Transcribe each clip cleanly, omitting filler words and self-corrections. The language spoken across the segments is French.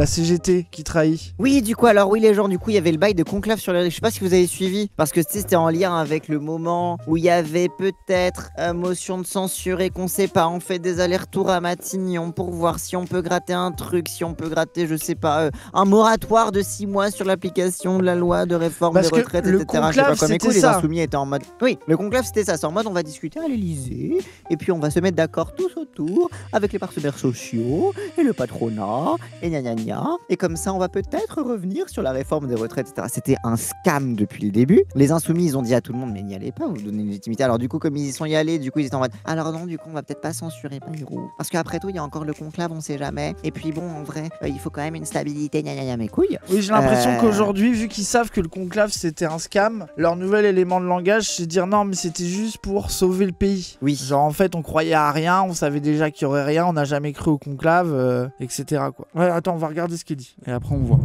la CGT qui trahit. Oui, du coup, alors oui, les gens, du coup, il y avait le bail de conclave sur les... Je sais pas si vous avez suivi, parce que c'était en lien avec le moment où il y avait peut-être motion de censure et qu'on sait pas, on fait des allers-retours à Matignon pour voir si on peut gratter un truc, si on peut gratter, je sais pas, un moratoire de 6 mois sur l'application de la loi de réforme des retraites, etc. Conclave, je sais pas comment c'était les ça. insoumis étaient en mode... Oui, le conclave, c'était ça. C'est en mode, on va discuter à l'Elysée, et puis on va se mettre d'accord tous autour, avec les partenaires sociaux, et le patronat, et gna gna gna. Et comme ça, on va peut-être revenir sur la réforme des retraites, etc. C'était un scam depuis le début. Les insoumis, ils ont dit à tout le monde, mais n'y allez pas, vous donnez une légitimité. Alors du coup, comme ils y sont y allés, du coup, ils étaient en mode, alors non, du coup, on va peut-être pas censurer Bayrou. Parce qu'après tout, il y a encore le conclave, on sait jamais. Et puis bon, en vrai, il faut quand même une stabilité, gna gna gna, mes couilles. Oui, j'ai l'impression qu'aujourd'hui, vu qu'ils savent que le conclave c'était un scam, leur nouvel élément de langage, c'est de dire non, mais c'était juste pour sauver le pays. Oui. Genre en fait, on croyait à rien, on savait déjà qu'il y aurait rien, on n'a jamais cru au conclave, etc. quoi. Ouais, attends, on va regarder ce qu'il dit. Et après, on voit.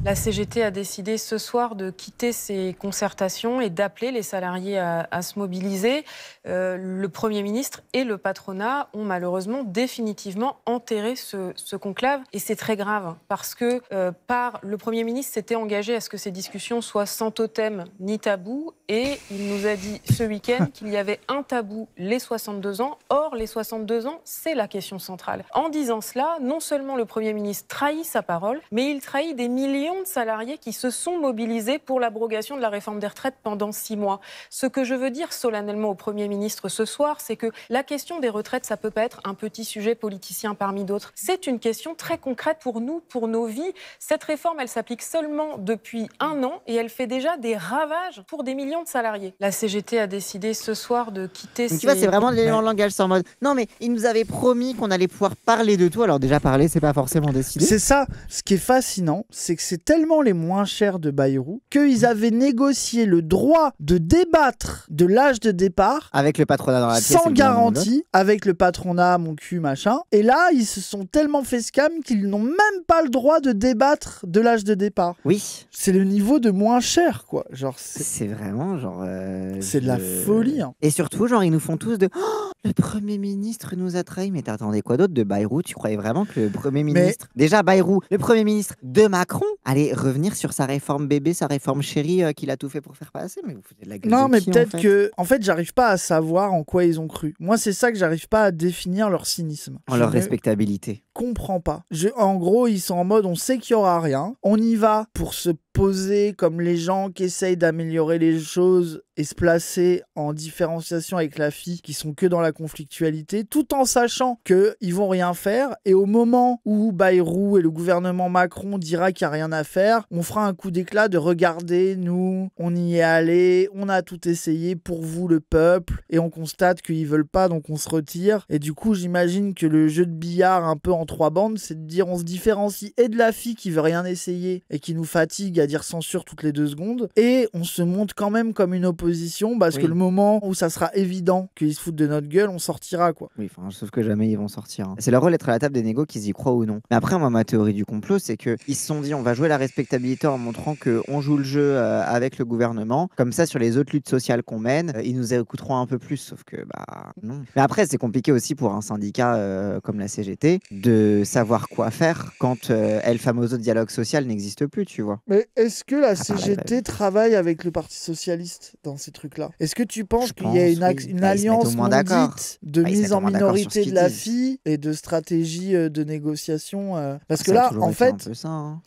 La CGT a décidé ce soir de quitter ses concertations et d'appeler les salariés à se mobiliser. Le Premier ministre et le patronat ont malheureusement définitivement enterré ce conclave. Et c'est très grave parce que le Premier ministre s'était engagé à ce que ces discussions soient sans totem ni tabou. Et il nous a dit ce week-end qu'il y avait un tabou, les 62 ans. Or, les 62 ans, c'est la question centrale. En disant cela, non seulement le Premier ministre trahit sa parole, mais il trahit des millions de salariés qui se sont mobilisés pour l'abrogation de la réforme des retraites pendant 6 mois. Ce que je veux dire solennellement au Premier ministre ce soir, c'est que la question des retraites, ça peut pas être un petit sujet politicien parmi d'autres. C'est une question très concrète pour nous, pour nos vies. Cette réforme, elle s'applique seulement depuis 1 an et elle fait déjà des ravages pour des millions de salariés. La CGT a décidé ce soir de quitter Donc, tu vois, c'est vraiment l'élément de langage, c'est en mode non, mais ils nous avaient promis qu'on allait pouvoir parler de tout. Alors déjà, parler, c'est pas forcément décidé. C'est ça. Ce qui est fascinant, c'est que c'est tellement les moins chers de Bayrou qu'ils avaient négocié le droit de débattre de l'âge de départ avec le patronat dans la pièce, sans garantie, avec le patronat, mon cul, machin. Et là, ils se sont tellement fait scam qu'ils n'ont même pas le droit de débattre de l'âge de départ. Oui. C'est le niveau de moins cher, quoi. Genre, c'est vraiment genre... c'est de la folie. Hein. Et surtout, genre, ils nous font tous de... Oh, le Premier ministre nous a trahis. Mais t'attendais quoi d'autre de Bayrou? Tu croyais vraiment que le Premier ministre... Déjà, Bayrou, le Premier ministre de Macron, allait revenir sur sa réforme bébé, sa réforme chérie qu'il a tout fait pour faire passer? Mais vous foutez de la gueule non, de mais qui, peut-être en fait que... En fait, j'arrive pas à savoir en quoi ils ont cru. Moi, c'est ça que j'arrive pas à définir leur cynisme. Leur respectabilité. Comprends pas. En gros, ils sont en mode, on sait qu'il y aura rien. On y va pour se poser comme les gens qui essayent d'améliorer les choses et se placer en différenciation avec la fille qui sont que dans la conflictualité, tout en sachant qu'ils vont rien faire. Et au moment où Bayrou et le gouvernement Macron dira qu'il n'y a rien à faire, on fera un coup d'éclat de regarder, nous, on y est allé, on a tout essayé pour vous le peuple, et on constate qu'ils veulent pas, donc on se retire. Et du coup, j'imagine que le jeu de billard un peu en 3 bandes, c'est de dire on se différencie et de la fille qui veut rien essayer et qui nous fatigue à dire censure toutes les 2 secondes, et on se montre quand même comme une opposition parce que le moment où ça sera évident qu'ils se foutent de notre gueule, on sortira, quoi. Oui, sauf que jamais ils vont sortir. Hein. C'est leur rôle d'être à la table des négos, qu'ils y croient ou non. Mais après, moi, ma théorie du complot, c'est qu'ils se sont dit on va jouer la respectabilité en montrant qu'on joue le jeu avec le gouvernement. Comme ça, sur les autres luttes sociales qu'on mène, ils nous écouteront un peu plus. Sauf que, bah, non. Mais après, c'est compliqué aussi pour un syndicat comme la CGT de savoir quoi faire quand El Famoso dialogue social n'existe plus, tu vois. Mais est-ce que la CGT travaille avec le Parti Socialiste dans ces trucs-là? Est-ce que tu penses qu'il y a une alliance maudite de mise en minorité de la fille et de stratégie de négociation Parce que là, en fait,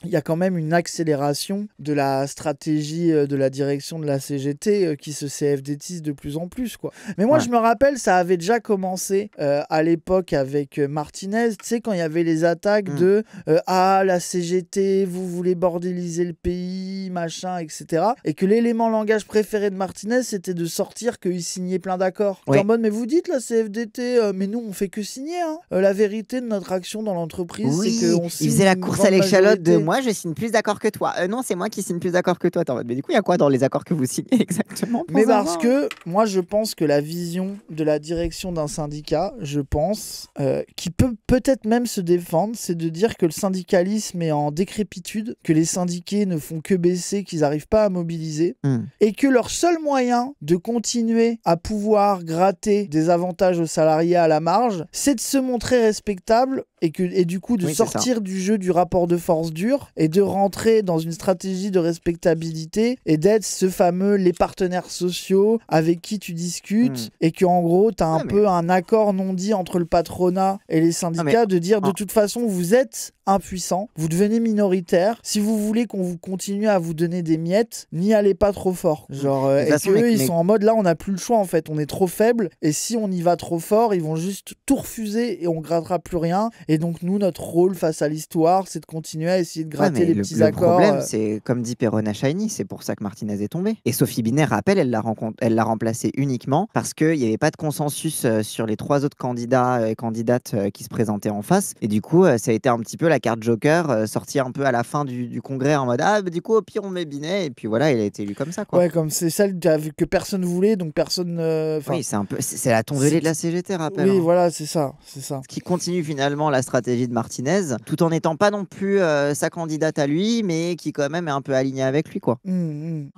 il y a quand même une accélération de la stratégie de la direction de la CGT qui se CFDTise de plus en plus, quoi. Mais moi, je me rappelle, ça avait déjà commencé à l'époque avec Martinez, tu sais, quand il y avait les attaques de la CGT, vous voulez bordéliser le pays, machin, etc. Et que l'élément langage préféré de Martinez, c'était de sortir qu'il signait plein d'accords. En mode, mais vous dites la CFDT, mais nous, on fait que signer. Hein. La vérité de notre action dans l'entreprise, c'est qu'on signe. Il faisait la course à l'échalote de moi, je signe plus d'accords que toi. Non, c'est moi qui signe plus d'accords que toi. Mais du coup, il y a quoi dans les accords que vous signez exactement? Mais parce que moi, je pense que la vision de la direction d'un syndicat, je pense, qui peut peut-être même se défendre, c'est de dire que le syndicalisme est en décrépitude, que les syndiqués ne font que baisser, qu'ils n'arrivent pas à mobiliser, et que leur seul moyen de continuer à pouvoir gratter des avantages aux salariés à la marge, c'est de se montrer respectable et du coup de Oui, c'est sortir du jeu du rapport de force dur et de rentrer dans une stratégie de respectabilité et d'être ce fameux les partenaires sociaux avec qui tu discutes et que en gros tu as un peu un accord non dit entre le patronat et les syndicats de dire de toute façon vous êtes impuissant, vous devenez minoritaire, si vous voulez qu'on vous continue à vous donner des miettes, n'y allez pas trop fort. Genre et qu'eux ils sont en mode là on n'a plus le choix en fait, on est trop faible et si on y va trop fort, ils vont juste tout refuser et on grattera plus rien et donc nous notre rôle face à l'histoire, c'est de continuer à essayer de gratter les petits accords. Le problème c'est comme dit Perrona Shiny, c'est pour ça que Martinez est tombé. Et Sophie Binet, rappelle, elle l'a remplacé uniquement parce qu'il n'y avait pas de consensus sur les 3 autres candidats et candidates qui se présentaient en face et du coup ça a été un petit peu la carte Joker sortie un peu à la fin du congrès en mode du coup au pire on met Binet et puis voilà il a été élu comme ça quoi. Ouais, comme c'est celle que personne voulait donc personne oui c'est la tondelée de la CGT rappelle. Oui voilà c'est ça. Ce qui continue finalement la stratégie de Martinez tout en n'étant pas non plus sa candidate à lui mais qui quand même est un peu alignée avec lui quoi.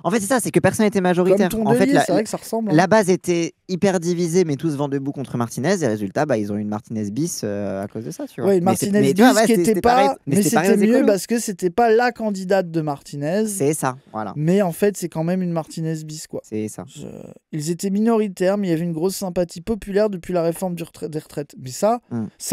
En fait c'est ça, c'est que personne n'était majoritaire. Comme en fait c'est vrai que ça ressemble. La base était hyper divisée mais tous vent debout contre Martinez et résultat ils ont eu une Martinez bis à cause de ça tu vois. Ouais, une Martinez bis qui était pas mais c'était mieux parce que c'était pas la candidate de Martinez. C'est ça, voilà. Mais en fait, c'est quand même une Martinez bis, quoi. C'est ça. Ils étaient minoritaires, mais il y avait une grosse sympathie populaire depuis la réforme des retraites. Mais ça,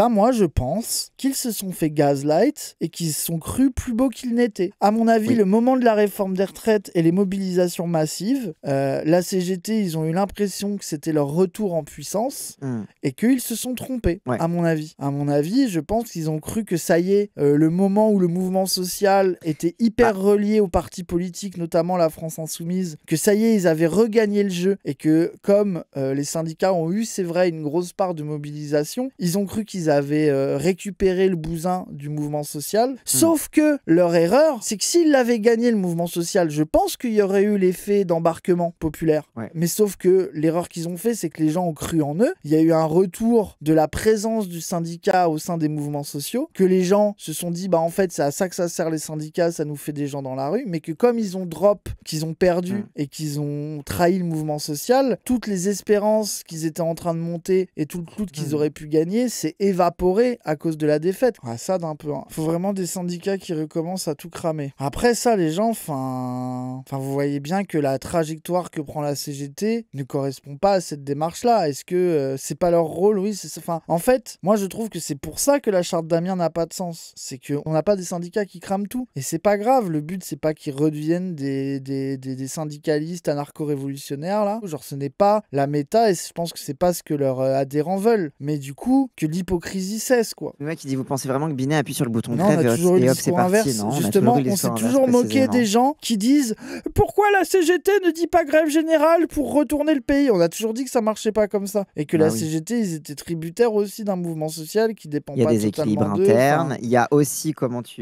moi, je pense qu'ils se sont fait gaslight et qu'ils se sont crus plus beaux qu'ils n'étaient. À mon avis, le moment de la réforme des retraites et les mobilisations massives, la CGT, ils ont eu l'impression que c'était leur retour en puissance et qu'ils se sont trompés, à mon avis. À mon avis, je pense qu'ils ont cru que ça y est, le moment où le mouvement social était hyper relié aux partis politiques, notamment la France Insoumise, que ça y est, ils avaient regagné le jeu et que comme les syndicats ont eu, c'est vrai, une grosse part de mobilisation, ils ont cru qu'ils avaient récupéré le bousin du mouvement social. Sauf que leur erreur, c'est que s'ils l'avaient gagné le mouvement social, je pense qu'il y aurait eu l'effet d'embarquement populaire. Mais sauf que l'erreur qu'ils ont fait, c'est que les gens ont cru en eux. Il y a eu un retour de la présence du syndicat au sein des mouvements sociaux, que les gens se sont dit, en fait, c'est à ça que ça sert les syndicats, ça nous fait des gens dans la rue, mais que comme ils ont drop, qu'ils ont perdu et qu'ils ont trahi le mouvement social, toutes les espérances qu'ils étaient en train de monter et tout le clout qu'ils auraient pu gagner s'est évaporé à cause de la défaite. Ça d'un peu. Faut vraiment des syndicats qui recommencent à tout cramer. Après ça, les gens, vous voyez bien que la trajectoire que prend la CGT ne correspond pas à cette démarche-là. Est-ce que c'est pas leur rôle? Oui, c'est ça. En fait, moi je trouve que c'est pour ça que la charte d'Amiens n'a pas de sens. C'est qu'on n'a pas des syndicats qui crament tout. Et c'est pas grave. Le but, c'est pas qu'ils redeviennent des syndicalistes anarcho-révolutionnaires, là. Genre, ce n'est pas la méta et je pense que c'est pas ce que leurs adhérents veulent. Mais du coup, que l'hypocrisie cesse, quoi. Le mec qui dit, vous pensez vraiment que Binet appuie sur le bouton grève et hop, c'est parti? Non, justement, on s'est toujours moqué des gens qui disent pourquoi la CGT ne dit pas grève générale pour retourner le pays? On a toujours dit que ça marchait pas comme ça. Et que la CGT, ils étaient tributaires aussi d'un mouvement social qui dépend pas totalement d'eux. Il y a des équilibres internes. Il y a aussi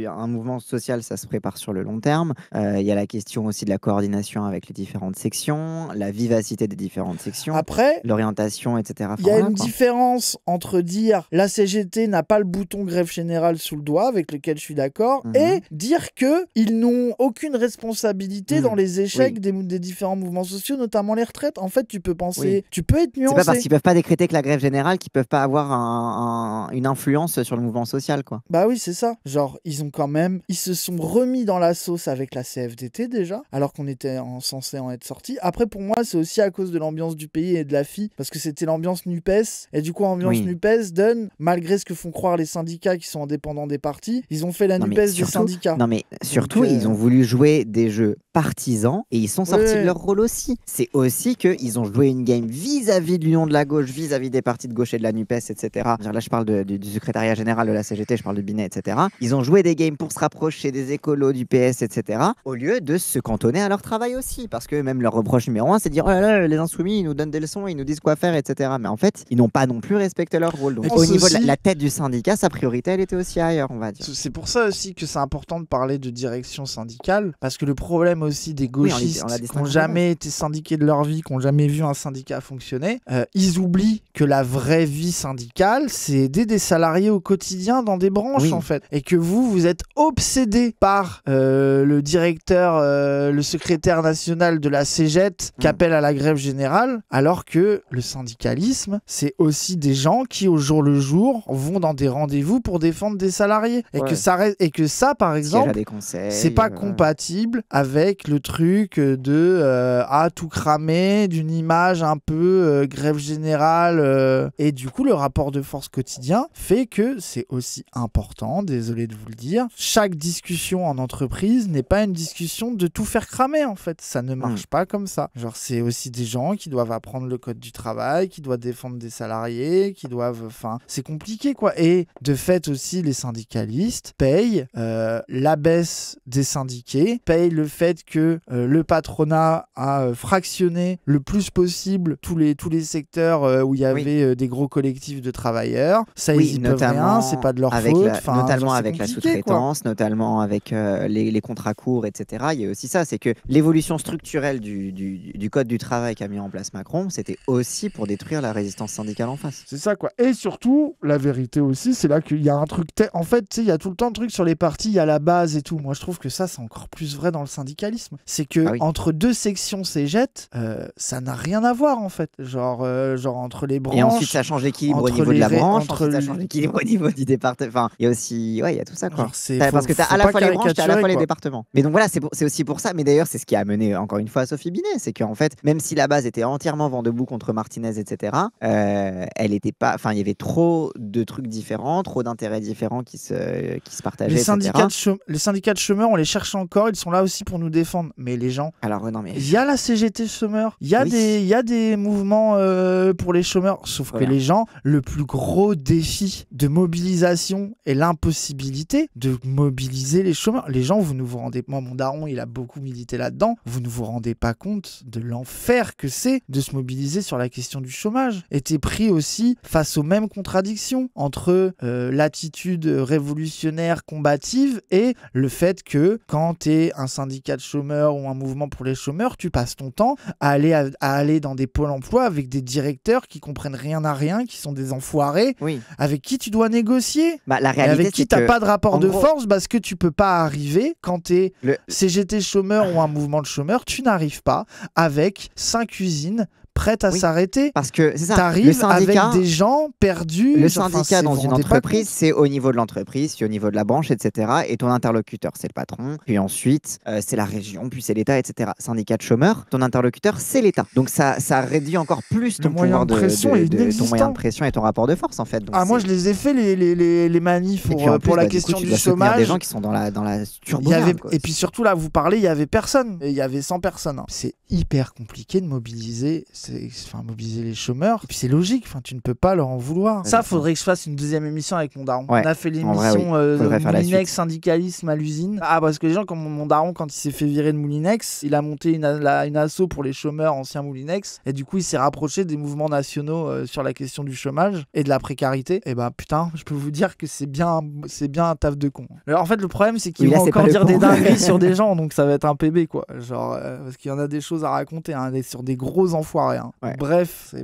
un mouvement social, ça se prépare sur le long terme. Il y a la question aussi de la coordination avec les différentes sections, la vivacité des différentes sections, après l'orientation, etc. Il y a une différence entre dire la CGT n'a pas le bouton grève générale sous le doigt, avec lequel je suis d'accord, et dire qu'ils n'ont aucune responsabilité dans les échecs des différents mouvements sociaux, notamment les retraites. En fait, tu peux penser, tu peux être nuancé. C'est pas parce qu'ils peuvent pas décréter que la grève générale qu'ils peuvent pas avoir une influence sur le mouvement social, quoi. Bah oui, c'est ça. Genre, ils se sont remis dans la sauce avec la CFDT déjà, alors qu'on était censé en être sorti. Après, pour moi, c'est aussi à cause de l'ambiance du pays et de la FI, parce que c'était l'ambiance NUPES, et du coup, l'ambiance NUPES donne, malgré ce que font croire les syndicats qui sont indépendants des partis, ils ont fait la NUPES des syndicats. Non mais surtout, ils ont voulu jouer des jeux partisans, et ils sont sortis de leur rôle aussi. C'est aussi qu'ils ont joué une game vis-à-vis de l'Union de la gauche, vis-à-vis des partis de gauche et de la NUPES, etc. Là, je parle du secrétariat général de la CGT, je parle de Binet, etc. Ils ont joué des games pour se rapprocher des écolos, du PS, etc. Au lieu de se cantonner à leur travail aussi. Parce que même leur reproche numéro 1, c'est de dire, oh là là, les insoumis, ils nous donnent des leçons, ils nous disent quoi faire, etc. Mais en fait, ils n'ont pas non plus respecté leur rôle. Donc, au niveau de la tête du syndicat, sa priorité, elle était aussi ailleurs, on va dire. C'est pour ça aussi que c'est important de parler de direction syndicale. Parce que le problème aussi des gauchistes qui n'ont jamais été syndiqués de leur vie, qui n'ont jamais vu un syndicat fonctionner, ils oublient que la vraie vie syndicale, c'est aider des salariés au quotidien dans des branches. en fait. Et que vous êtes obsédé par le directeur, le secrétaire national de la CGT qui appelle à la grève générale, alors que le syndicalisme, c'est aussi des gens qui, au jour le jour, vont dans des rendez-vous pour défendre des salariés. Et que ça, par exemple, c'est pas compatible avec le truc de tout cramer, d'une image un peu grève générale. Et du coup, le rapport de force quotidien fait que c'est aussi important, désolé de vous le dire, chaque discussion en entreprise n'est pas une discussion de tout faire cramer en fait. Ça ne marche pas comme ça. Genre, c'est aussi des gens qui doivent apprendre le code du travail, qui doivent défendre des salariés, qui doivent... Enfin, c'est compliqué quoi. Et de fait aussi, les syndicalistes payent la baisse des syndiqués, payent le fait que le patronat a fractionné le plus possible tous les secteurs où il y avait des gros collectifs de travailleurs. Ça, ils y peuvent rien, c'est pas de leur faute. Notamment avec la sous-traitance, notamment avec les contrats courts, etc. Il y a aussi ça, c'est que l'évolution structurelle du code du travail qu'a mis en place Macron, c'était aussi pour détruire la résistance syndicale en face. C'est ça quoi. Et surtout, la vérité aussi, c'est là qu'il y a un truc... En fait, tu sais, il y a tout le temps le truc sur les partis, il y a la base et tout. Moi, je trouve que ça, c'est encore plus vrai dans le syndicalisme. C'est que entre deux sections CGT, ça n'a rien à voir en fait. Genre entre les branches... Et ensuite, ça change l'équilibre au niveau de la branche, ensuite, ça change l'équilibre au niveau du département. Enfin, il y a aussi... Ouais, il y a tout ça quoi. Parce que tu as à la fois les branches, tu as à la fois les départements. Mais donc voilà, c'est aussi pour ça. Mais d'ailleurs, c'est ce qui a amené encore une fois à Sophie Binet. C'est qu'en fait, même si la base était entièrement vent debout contre Martinez, etc., elle était pas... Enfin, il y avait trop de trucs différents, trop d'intérêts différents qui se partageaient, les syndicats de chômeurs, on les cherche encore, ils sont là aussi pour nous défendre. Mais les gens... Alors, non, mais... Il y a la CGT chômeurs, il y a des mouvements pour les chômeurs, sauf que les gens, le plus gros défi de mobilisation est l'impossibilité de mobiliser les chômeurs. Les gens, vous ne vous rendez... Moi, mon daron, il a beaucoup milité là-dedans. Vous ne vous rendez pas compte de l'enfer que c'est de se mobiliser sur la question du chômage. Et t'es pris aussi face aux mêmes contradictions entre l'attitude révolutionnaire combative et le fait que quand t'es un syndicat de chômeurs ou un mouvement pour les chômeurs, tu passes ton temps à aller dans des pôles emploi avec des directeurs qui comprennent rien à rien, qui sont des enfoirés, avec qui tu dois négocier. La réalité, avec qui t'as pas de rapport de force parce que tu peux pas arriver quand t'es CGT chômeur ou un mouvement de chômeurs, tu n'arrives pas avec 5 usines prête à s'arrêter. Parce que c'est ça. T'arrives avec des gens perdus. Le syndicat dans une entreprise, c'est au niveau de l'entreprise, c'est au niveau de la branche, etc. Et ton interlocuteur, c'est le patron. Puis ensuite, c'est la région, puis c'est l'État, etc. Syndicat de chômeurs, ton interlocuteur, c'est l'État. Donc ça réduit encore plus ton pouvoir ton moyen de pression et ton rapport de force, en fait. Donc moi, je les ai fait les manifs pour la question du chômage. Des gens qui sont dans la turbulence. Et puis surtout, là, vous parlez, il y avait personne. Il y avait 100 personnes. C'est hyper compliqué de mobiliser les chômeurs. Et puis c'est logique, tu ne peux pas leur en vouloir. Ça, faudrait que je fasse une deuxième émission avec mon daron. On a fait l'émission Moulinex syndicalisme à l'usine. Parce que les gens, comme mon daron, quand il s'est fait virer de Moulinex, il a monté une asso pour les chômeurs anciens Moulinex. Et du coup, il s'est rapproché des mouvements nationaux sur la question du chômage et de la précarité. Et putain, je peux vous dire que c'est bien un taf de con. Alors, en fait, le problème, c'est qu'ils vont encore dire des dingueries sur des gens, donc ça va être un PB, quoi. Genre, parce qu'il y en a des choses à raconter, sur des gros enfoirés. Bref,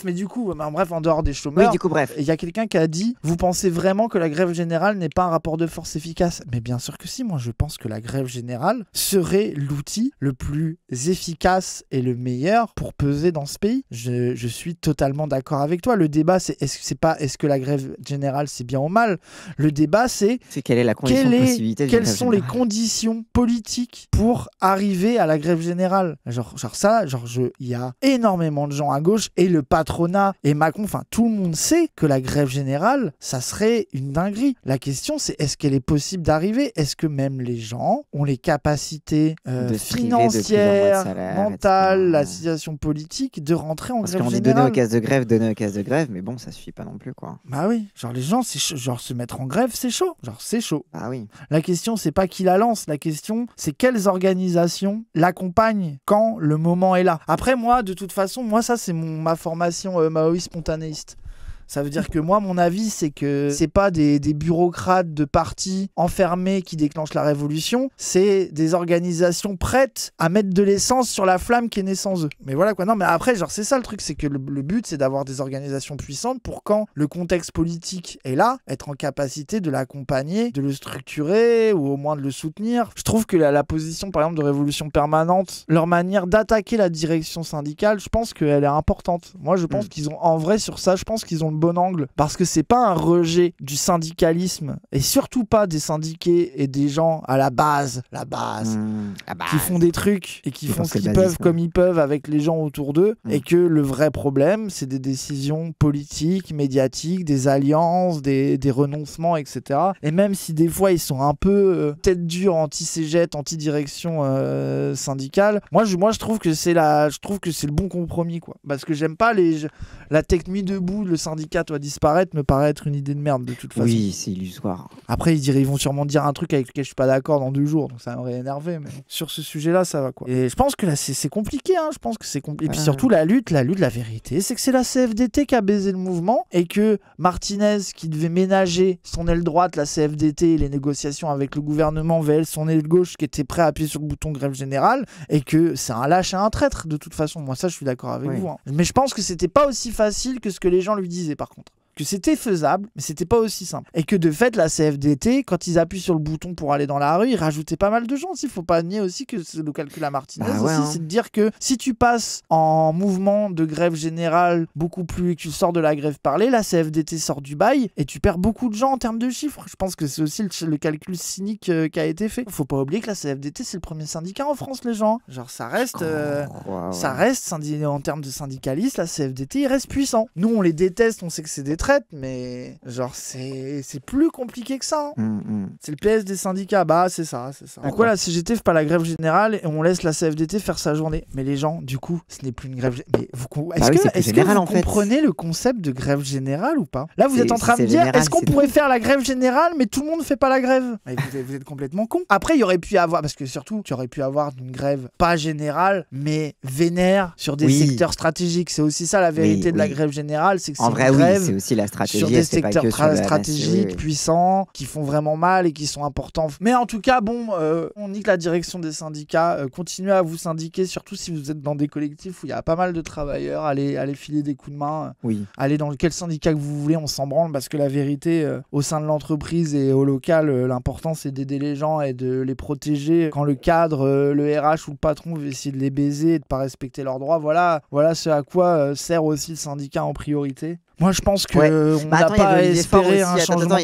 mais du coup, en dehors des chômeurs, il y a quelqu'un qui a dit, vous pensez vraiment que la grève générale n'est pas un rapport de force efficace? Mais bien sûr que si, moi je pense que la grève générale serait l'outil le plus efficace et le meilleur pour peser dans ce pays. Je suis totalement d'accord avec toi. Le débat, c'est est-ce que la grève générale c'est bien ou mal? Le débat, c'est quelle est la condition de possibilité quelles sont les conditions politiques pour arriver à la grève générale. Il y a énormément de gens à gauche et le patronat et Macron, tout le monde sait que la grève générale, ça serait une dinguerie. La question, c'est est-ce qu'elle est possible d'arriver? Est-ce que même les gens ont les capacités financières, mentales, la situation politique de rentrer en grève générale? Parce qu'on dit donner aux caisses de grève, mais bon, ça suffit pas non plus, quoi. Bah oui, les gens, se mettre en grève, c'est chaud. C'est chaud. Ah oui. La question, c'est pas qui la lance. La question, c'est quelles organisations l'accompagnent quand le moment est là. Après, moi, de toute façon, ça, c'est ma formation maoïste spontanéiste. Ça veut dire que moi, mon avis, c'est que c'est pas des bureaucrates de partis enfermés qui déclenchent la révolution, c'est des organisations prêtes à mettre de l'essence sur la flamme qui est née sans eux. Mais voilà quoi. Non, mais après, genre, c'est ça le truc, c'est que le but, c'est d'avoir des organisations puissantes pour quand le contexte politique est là, être en capacité de l'accompagner, de le structurer ou au moins de le soutenir. Je trouve que la position, par exemple, de Révolution Permanente, leur manière d'attaquer la direction syndicale, je pense qu'elle est importante. Moi, je pense qu'ils ont, en vrai, sur ça, je pense qu'ils ont le bon angle. Parce que c'est pas un rejet du syndicalisme et surtout pas des syndiqués et des gens à la base, qui font des trucs et qui font ce qu'ils peuvent comme ils peuvent avec les gens autour d'eux. Et que le vrai problème, c'est des décisions politiques, médiatiques, des alliances, des renoncements, etc. Et même si des fois ils sont un peu tête dure, anti-cégette, anti-direction syndicale, moi je trouve que c'est le bon compromis quoi. Parce que j'aime pas la technique debout, le syndicat doit disparaître, me paraît être une idée de merde de toute façon. Oui, c'est illusoire. Après ils vont sûrement dire un truc avec lequel je suis pas d'accord dans 2 jours, donc ça m'aurait énervé, mais sur ce sujet-là ça va quoi. Et je pense que là c'est compliqué, hein. Je pense que c'est compliqué. Et puis surtout la lutte, la vérité, c'est que c'est la CFDT qui a baisé le mouvement et que Martinez, qui devait ménager son aile droite, la CFDT et les négociations avec le gouvernement VL, son aile gauche qui était prêt à appuyer sur le bouton grève générale, et que c'est un lâche et un traître de toute façon. Moi ça je suis d'accord avec vous, hein. Mais je pense que c'était pas aussi facile que ce que les gens lui disaient par contre. Que c'était faisable, mais c'était pas aussi simple. Et que de fait, la CFDT, quand ils appuient sur le bouton pour aller dans la rue, ils rajoutaient pas mal de gens. Il faut pas nier aussi que c'est le calcul à Martinez c'est de dire que si tu passes en mouvement de grève générale beaucoup plus et que tu sors de la grève parlée, la CFDT sort du bail et tu perds beaucoup de gens en termes de chiffres. Je pense que c'est aussi le calcul cynique qui a été fait. Faut pas oublier que la CFDT, c'est le premier syndicat en France, les gens. Genre, ça reste, en termes de syndicalistes, la CFDT, il reste puissant. Nous, on les déteste, on sait que c'est des traite, mais genre c'est plus compliqué que ça. C'est le PS des syndicats, c'est ça. Pourquoi la CGT fait pas la grève générale et on laisse la CFDT faire sa journée? Mais les gens, du coup, ce n'est plus une grève. Mais est-ce que vous comprenez le concept de grève générale ou pas? Là, vous êtes en train de dire, est-ce qu'on pourrait faire la grève générale, mais tout le monde ne fait pas la grève? Vous êtes complètement con. Après, il y aurait pu avoir, parce que surtout, tu aurais pu avoir une grève pas générale, mais vénère sur des secteurs stratégiques. C'est aussi ça la vérité de la grève générale, c'est que c'est une grève. C'est aussi la stratégie, sur des secteurs stratégiques puissants qui font vraiment mal et qui sont importants. Mais en tout cas, on nique la direction des syndicats. Continuez à vous syndiquer, surtout si vous êtes dans des collectifs où il y a pas mal de travailleurs. Allez filer des coups de main. Allez dans quel syndicat que vous voulez, on s'en branle, parce que la vérité, au sein de l'entreprise et au local, l'important c'est d'aider les gens et de les protéger. Quand le cadre, le RH ou le patron veut essayer de les baiser et de pas respecter leurs droits, voilà ce à quoi sert aussi le syndicat en priorité. Moi, je pense qu'on n'a pas espéré un changement.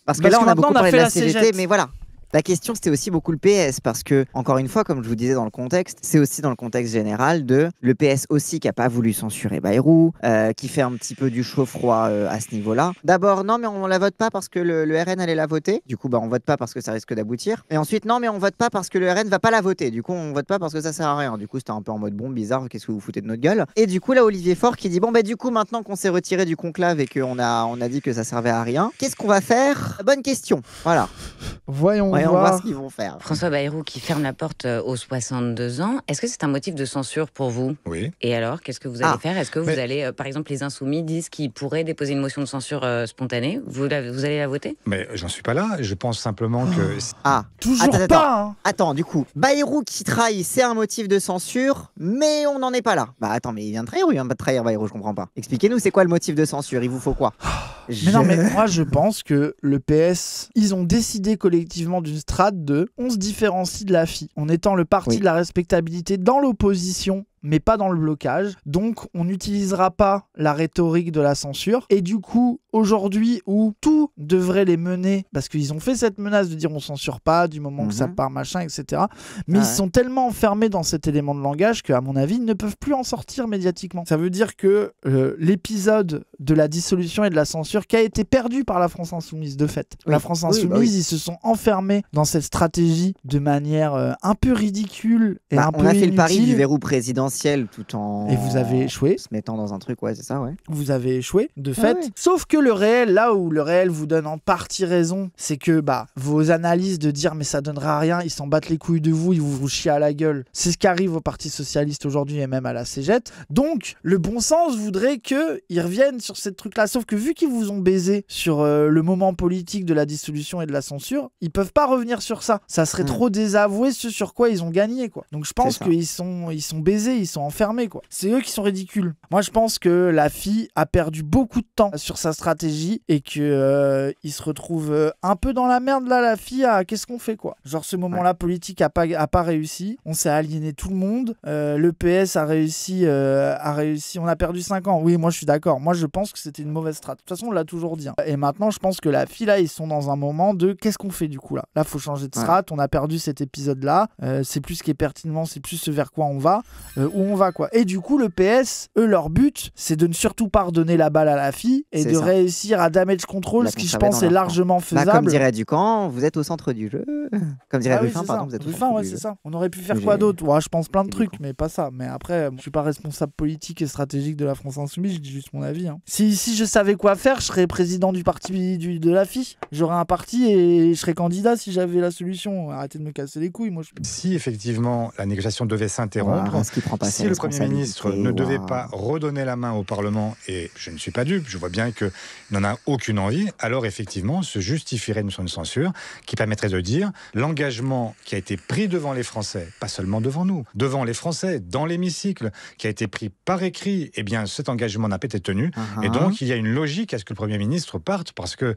Parce que là, on a beaucoup parlé de la CGT, mais voilà. La question, c'était aussi beaucoup le PS, parce que, encore une fois, comme je vous disais dans le contexte, c'est aussi dans le contexte général de le PS aussi qui n'a pas voulu censurer Bayrou, qui fait un petit peu du chaud-froid à ce niveau-là. D'abord, non, mais on la vote pas parce que le RN allait la voter. Du coup, on vote pas parce que ça risque d'aboutir. Et ensuite, non, mais on vote pas parce que le RN va pas la voter. Du coup, on vote pas parce que ça sert à rien. Du coup, c'était un peu en mode bizarre, qu'est-ce que vous foutez de notre gueule? Et du coup, là, Olivier Faure qui dit, du coup, maintenant qu'on s'est retiré du conclave et qu'on a dit que ça servait à rien, qu'est-ce qu'on va faire? Bonne question. Voilà. Voyons voir ce qu'ils vont faire. François Bayrou qui ferme la porte aux 62 ans, est-ce que c'est un motif de censure pour vous? Oui. Et alors, qu'est-ce que vous allez faire? Est-ce que vous allez, par exemple, les Insoumis disent qu'ils pourraient déposer une motion de censure spontanée? Vous allez la voter? Mais j'en suis pas là, je pense simplement que... Toujours pas. Attends, du coup, Bayrou qui trahit, c'est un motif de censure, mais on n'en est pas là. Attends, mais il vient de trahir ou il vient pas de trahir, Bayrou? Je comprends pas. Expliquez-nous, c'est quoi le motif de censure? Il vous faut quoi? Non, mais moi je pense que le PS, ils ont décidé collectivement d'une strate de on se différencie de la FI en étant le parti de la respectabilité dans l'opposition, mais pas dans le blocage. Donc, on n'utilisera pas la rhétorique de la censure. Et du coup, aujourd'hui, où tout devrait les mener, parce qu'ils ont fait cette menace de dire on censure pas du moment que ça part, machin, etc. Mais ils sont tellement enfermés dans cet élément de langage qu'à mon avis, ils ne peuvent plus en sortir médiatiquement. Ça veut dire que l'épisode de la dissolution et de la censure qui a été perdu par la France Insoumise, de fait. La France Insoumise, ils se sont enfermés dans cette stratégie de manière un peu ridicule et un peu on a fait inutile. le pari du verrou présidentiel. présidentielle tout en... Et vous avez échoué. Se mettant dans un truc, ouais, c'est ça, ouais. Vous avez échoué, de fait. ouais. Sauf que le réel, là où le réel vous donne en partie raison, c'est que vos analyses de dire mais ça donnera rien, ils s'en battent les couilles de vous, ils vous chient à la gueule. C'est ce qui arrive au Parti Socialiste aujourd'hui et même à la Cégette. Donc, le bon sens voudrait qu'ils reviennent sur ces trucs-là. Sauf que vu qu'ils vous ont baisé sur le moment politique de la dissolution et de la censure, ils peuvent pas revenir sur ça. Ça serait trop désavouer ce sur quoi ils ont gagné, quoi. Donc je pense qu'ils sont baisés, ils sont enfermés, quoi. C'est eux qui sont ridicules. Moi, je pense que la fille a perdu beaucoup de temps sur sa stratégie et que il se retrouve un peu dans la merde, là, la fille, à qu'est-ce qu'on fait, quoi. Genre, ce moment-là politique a pas réussi. On s'est aliéné tout le monde. Le PS a réussi. On a perdu 5 ans. Oui, moi, je suis d'accord. Moi, je pense que c'était une mauvaise strat. De toute façon, on l'a toujours dit. Et maintenant, je pense que la fille, là, ils sont dans un moment de qu'est-ce qu'on fait, du coup, là. Là, faut changer de strat. On a perdu cet épisode-là. C'est plus ce qui est pertinent, c'est plus ce vers quoi on va, où on va, quoi. Et du coup, le PS, eux, leur but, c'est de ne surtout pas redonner la balle à la fille et de réussir à damage control, ce qui, je pense, est largement faisable. Comme dirait Ducamp, vous êtes au centre du jeu. Comme dirait Ruffin, pardon, vous êtes au centre du jeu. C'est ça. On aurait pu faire quoi d'autre? Je pense plein de trucs, mais pas ça. Mais après, je suis pas responsable politique et stratégique de la France Insoumise, je dis juste mon avis. Si je savais quoi faire, je serais président du parti de la fille. J'aurais un parti et je serais candidat si j'avais la solution. Arrêtez de me casser les couilles, moi. Si effectivement la négociation devait s'interrompre, si le Premier ministre ne devait pas redonner la main au Parlement, et je ne suis pas dupe, je vois bien qu'il n'en a aucune envie, alors effectivement se justifierait une motion de censure qui permettrait de dire l'engagement qui a été pris devant les Français, pas seulement devant nous, devant les Français, dans l'hémicycle, qui a été pris par écrit, eh bien cet engagement n'a pas été tenu. Et donc il y a une logique à ce que le Premier ministre parte, parce que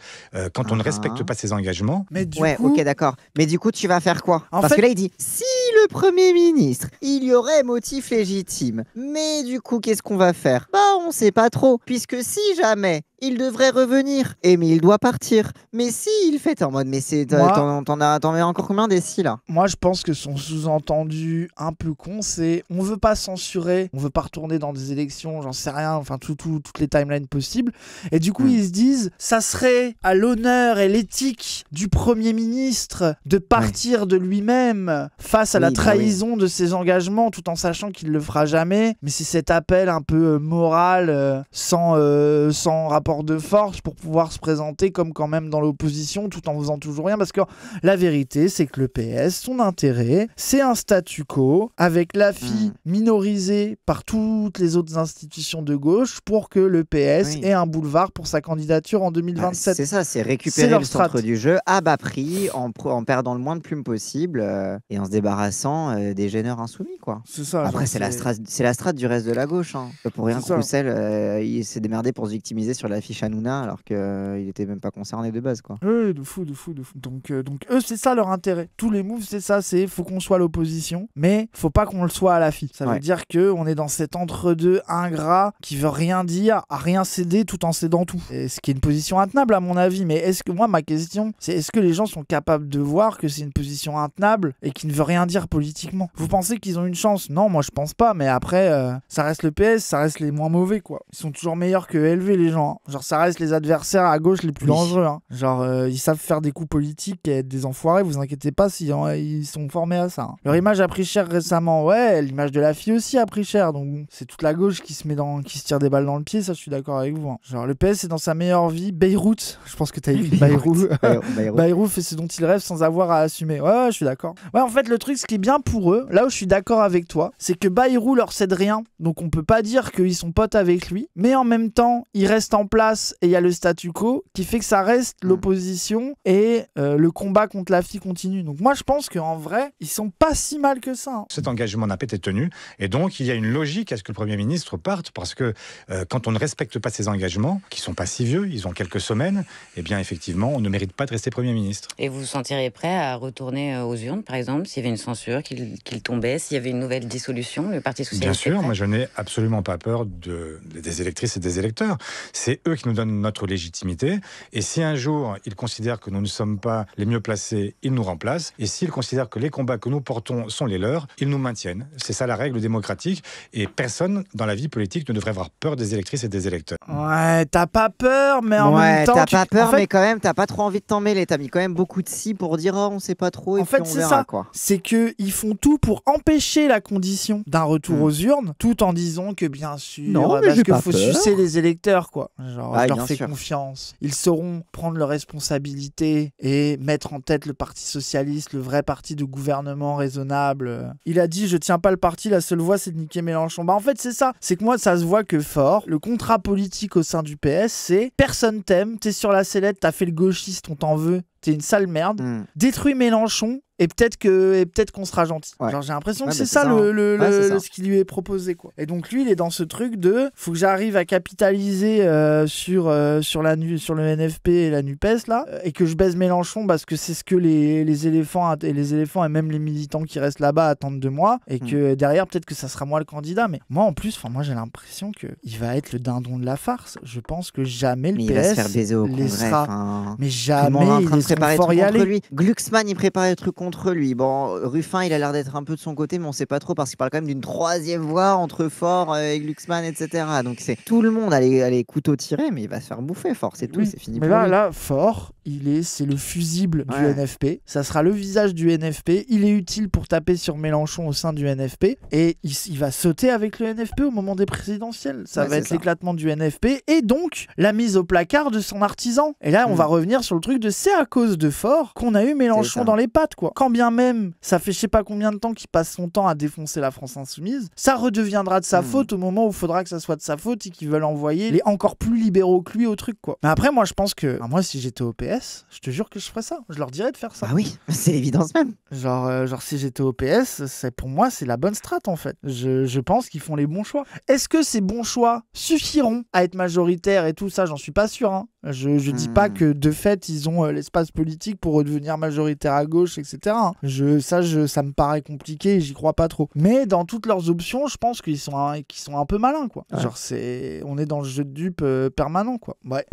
quand on ne respecte pas ses engagements... Mais du coup... ok, d'accord. Mais du coup, tu vas faire quoi? Parce que là, il dit, si le Premier ministre, il y aurait motif légitime, mais du coup, qu'est-ce qu'on va faire? On sait pas trop, puisque si jamais il devrait revenir, mais il doit partir. Mais si il fait en mode, mais c'est t'en mets encore combien des si là? Moi, je pense que son sous-entendu un peu con, c'est on veut pas censurer, on veut pas retourner dans des élections, j'en sais rien, enfin toutes les timelines possibles. Et du coup, ils se disent, ça serait à l'honneur et l'éthique du Premier ministre de partir de lui-même face à la trahison de ses engagements, tout en sachant qu'il le fera jamais. Mais c'est cet appel un peu moral, sans rapport de force pour pouvoir se présenter comme quand même dans l'opposition tout en faisant toujours rien, parce que la vérité c'est que le PS, son intérêt c'est un statu quo avec la fille minorisée par toutes les autres institutions de gauche pour que le PS ait un boulevard pour sa candidature en 2027. C'est ça, c'est récupérer le centre du jeu à bas prix en perdant le moins de plumes possible et en se débarrassant des gêneurs insoumis, quoi. C'est ça. Après c'est la strate du reste de la gauche, pour rien que Roussel il s'est démerdé pour se victimiser sur la fiche Hanouna alors qu'il était même pas concerné de base, quoi. Oui, de fou. Donc eux, c'est ça leur intérêt. Tous les moves, c'est ça, c'est faut qu'on soit l'opposition, mais faut pas qu'on le soit à la fille. Ça veut dire qu'on est dans cet entre-deux ingrat qui veut rien dire, à rien céder tout en cédant tout. Et ce qui est une position intenable à mon avis, mais ma question, c'est est-ce que les gens sont capables de voir que c'est une position intenable et qui ne veut rien dire politiquement? Vous pensez qu'ils ont une chance? Non, moi je pense pas, mais après, ça reste le PS, ça reste les moins mauvais, quoi. Ils sont toujours meilleurs que LV, les gens. Genre, ça reste les adversaires à gauche les plus dangereux. Genre, ils savent faire des coups politiques et être des enfoirés, vous inquiétez pas s'ils ils sont formés à ça. Leur image a pris cher récemment. Ouais, l'image de la fille aussi a pris cher. Donc, c'est toute la gauche qui se tire des balles dans le pied, ça, je suis d'accord avec vous. Genre, le PS est dans sa meilleure vie. Beyrouth, je pense que t'as écrit Beyrouth. Beyrouth fait ce dont il rêve sans avoir à assumer. Ouais, je suis d'accord. Ouais, en fait, le truc, ce qui est bien pour eux, là où je suis d'accord avec toi, c'est que Bayrou leur cède rien. Donc, on peut pas dire qu'ils sont potes avec lui. Mais en même temps, il reste en place et il y a le statu quo qui fait que ça reste l'opposition et le combat contre la fille continue. Donc moi je pense qu'en vrai ils sont pas si mal que ça. Cet engagement n'a pas été tenu et donc il y a une logique à ce que le Premier ministre parte, parce que quand on ne respecte pas ses engagements, qui sont pas si vieux, ils ont quelques semaines, eh bien effectivement on ne mérite pas de rester Premier ministre. Et vous vous sentirez prêt à retourner aux urnes, par exemple, s'il y avait une censure, qu'il tombait, s'il y avait une nouvelle dissolution, le Parti Socialiste? Bien sûr, moi je n'ai absolument pas peur des électrices et des électeurs. C'est eux qui nous donnent notre légitimité. Et si un jour, ils considèrent que nous ne sommes pas les mieux placés, ils nous remplacent. Et s'ils considèrent que les combats que nous portons sont les leurs, ils nous maintiennent. C'est ça la règle démocratique. Et personne dans la vie politique ne devrait avoir peur des électrices et des électeurs. Ouais, t'as pas peur, mais en même temps... t'as pas peur, mais quand même, t'as pas trop envie de t'en mêler. T'as mis quand même beaucoup de si pour dire, oh, on sait pas trop, et en fait, on c'est verra, ça. Quoi. C'est qu'ils font tout pour empêcher la condition d'un retour aux urnes, tout en disant que bien sûr, parce qu'il faut sucer les électeurs, quoi. Genre, je leur fais confiance. Ils sauront prendre leurs responsabilités et mettre en tête le Parti Socialiste, le vrai parti de gouvernement raisonnable. Il a dit, je tiens pas le parti, la seule voie, c'est de niquer Mélenchon. Bah en fait, c'est ça. C'est que moi, ça se voit que fort. Le contrat politique au sein du PS, c'est personne t'aime, t'es sur la sellette, t'as fait le gauchiste, on t'en veut. T'es une sale merde. Détruis Mélenchon et peut-être qu'on sera gentil. Genre j'ai l'impression que c'est ça, ce qui lui est proposé, quoi. Et donc lui il est dans ce truc de faut que j'arrive à capitaliser sur le NFP et la NUPES là, et que je baise Mélenchon parce que c'est ce que les éléphants et même les militants qui restent là-bas attendent de moi, et que derrière peut-être que ça sera moi le candidat. Mais moi en plus, moi j'ai l'impression que il va être le dindon de la farce. Je pense que jamais le PS il va se faire baiser au congrès, mais jamais il préparer fort y aller. Lui. Glucksmann, il préparait le truc contre lui. Bon, Ruffin, il a l'air d'être un peu de son côté, mais on sait pas trop parce qu'il parle quand même d'une troisième voie entre Faure et Glucksmann, etc. Donc c'est tout le monde à les couteaux tirés, mais il va se faire bouffer, Faure, c'est tout, c'est fini. Mais là, Faure, c'est le fusible du NFP. Ça sera le visage du NFP. Il est utile pour taper sur Mélenchon au sein du NFP, et il va sauter avec le NFP au moment des présidentielles. Ça va être l'éclatement du NFP et donc la mise au placard de son artisan. Et là, on va revenir sur le truc de c'est à cause de Faure qu'on a eu Mélenchon dans les pattes, quoi. Quand bien même ça fait je sais pas combien de temps qu'il passe son temps à défoncer la France Insoumise, ça redeviendra de sa faute au moment où il faudra que ça soit de sa faute et qu'ils veulent envoyer les encore plus libéraux que lui au truc, quoi. Mais après, moi je pense que moi si j'étais au PS, je te jure que je ferais ça. Je leur dirais de faire ça. Ah oui, c'est l'évidence même. Genre si j'étais au PS, pour moi c'est la bonne strat en fait. Je pense qu'ils font les bons choix. Est-ce que ces bons choix suffiront à être majoritaires et tout ça? J'en suis pas sûr, hein. Je dis pas que de fait ils ont l'espace politique pour redevenir majoritaire à gauche, etc. Ça me paraît compliqué et j'y crois pas trop. Mais dans toutes leurs options, je pense qu'ils sont un peu malins, quoi. Ouais. Genre on est dans le jeu de dupes permanent, quoi. Ouais.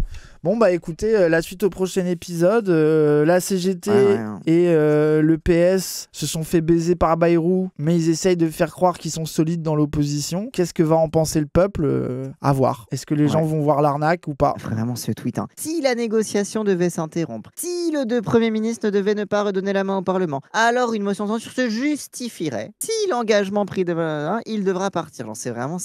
Bon bah écoutez, la suite au prochain épisode, la CGT et le PS se sont fait baiser par Bayrou, mais ils essayent de faire croire qu'ils sont solides dans l'opposition. Qu'est-ce que va en penser le peuple? À voir. Est-ce que les gens vont voir l'arnaque ou pas? Vraiment ce tweet. Si la négociation devait s'interrompre, si le Premier ministre ne devait ne pas redonner la main au Parlement, alors une motion de censure se justifierait. Si l'engagement pris il devra partir. Alors c'est vraiment.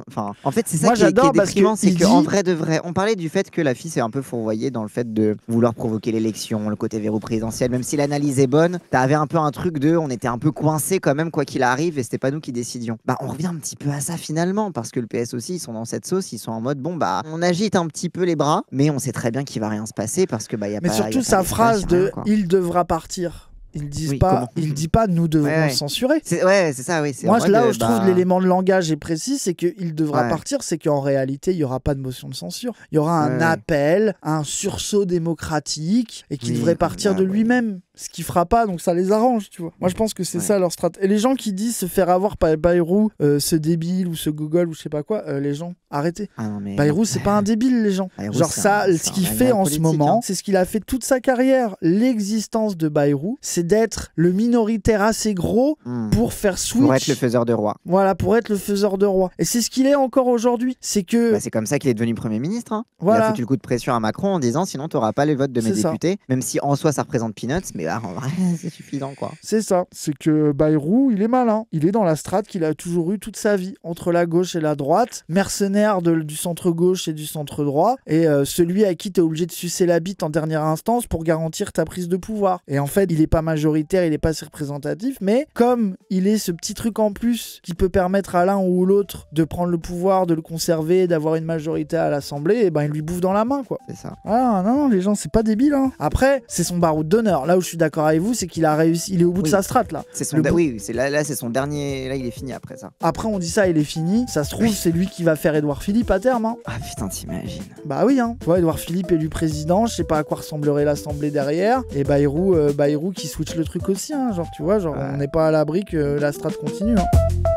Enfin, en fait, c'est ça qui est déprimant, c'est qu'en vrai de vrai, on parlait du fait que la fille s'est un peu fourvoyée dans le fait de vouloir provoquer l'élection, le côté verrou présidentiel, même si l'analyse est bonne, t'avais un peu un truc on était un peu coincé quand même quoi qu'il arrive et c'était pas nous qui décidions. Bah on revient un petit peu à ça finalement parce que le PS aussi ils sont dans cette sauce, ils sont en mode on agite un petit peu les bras, mais on sait très bien qu'il va rien se passer parce que y a mais pas. Mais surtout sa phrase de il devra partir. Ils disent il dit pas nous devrons censurer. C'est ça, oui. Moi, là où je trouve l'élément de langage est précis, c'est qu'il devra partir, c'est qu'en réalité, il n'y aura pas de motion de censure. Il y aura un appel, un sursaut démocratique, et qu'il devrait partir de lui-même. Ce qu'il fera pas, donc ça les arrange, tu vois. Moi, je pense que c'est ça leur stratégie. Et les gens qui disent se faire avoir par Bayrou, ce débile ou ce Google ou je sais pas quoi, les gens, arrêtez. Bayrou, c'est pas un débile, les gens. Bayrou, genre ce qu'il fait en ce moment, c'est ce qu'il a fait toute sa carrière. L'existence de Bayrou, c'est d'être le minoritaire assez gros pour faire switch. Pour être le faiseur de roi. Voilà, pour être le faiseur de roi. Et c'est ce qu'il est encore aujourd'hui. C'est que... c'est comme ça qu'il est devenu Premier ministre. Hein. Voilà. Il a foutu le coup de pression à Macron en disant sinon t'auras pas les votes de mes députés. Même si en soi ça représente peanuts, mais en vrai c'est suffisant, quoi. C'est ça. C'est que Bayrou, il est malin. Il est dans la strate qu'il a toujours eu toute sa vie. Entre la gauche et la droite. Mercenaire du centre-gauche et du centre-droit. Et celui à qui t'es obligé de sucer la bite en dernière instance pour garantir ta prise de pouvoir. Et en fait, il est pas majoritaire, il est pas assez représentatif, mais comme il est ce petit truc en plus qui peut permettre à l'un ou l'autre de prendre le pouvoir, de le conserver, d'avoir une majorité à l'Assemblée, et il lui bouffe dans la main, quoi. C'est ça. Ah non, les gens, c'est pas débile, hein. Après, c'est son baroud d'honneur. Là où je suis d'accord avec vous, c'est qu'il a réussi, il est au bout de sa strate, là. C'est oui, c'est là, c'est son dernier, là il est fini après ça. Après, on dit ça, il est fini. Ça se trouve, c'est lui qui va faire Édouard Philippe à terme, hein. Ah putain, t'imagines. Bah oui, hein. Tu vois, Édouard Philippe élu président, je sais pas à quoi ressemblerait l'Assemblée derrière, et Bayrou qui switch le truc aussi, hein. Genre, tu vois, on n'est pas à l'abri que la strate continue, hein.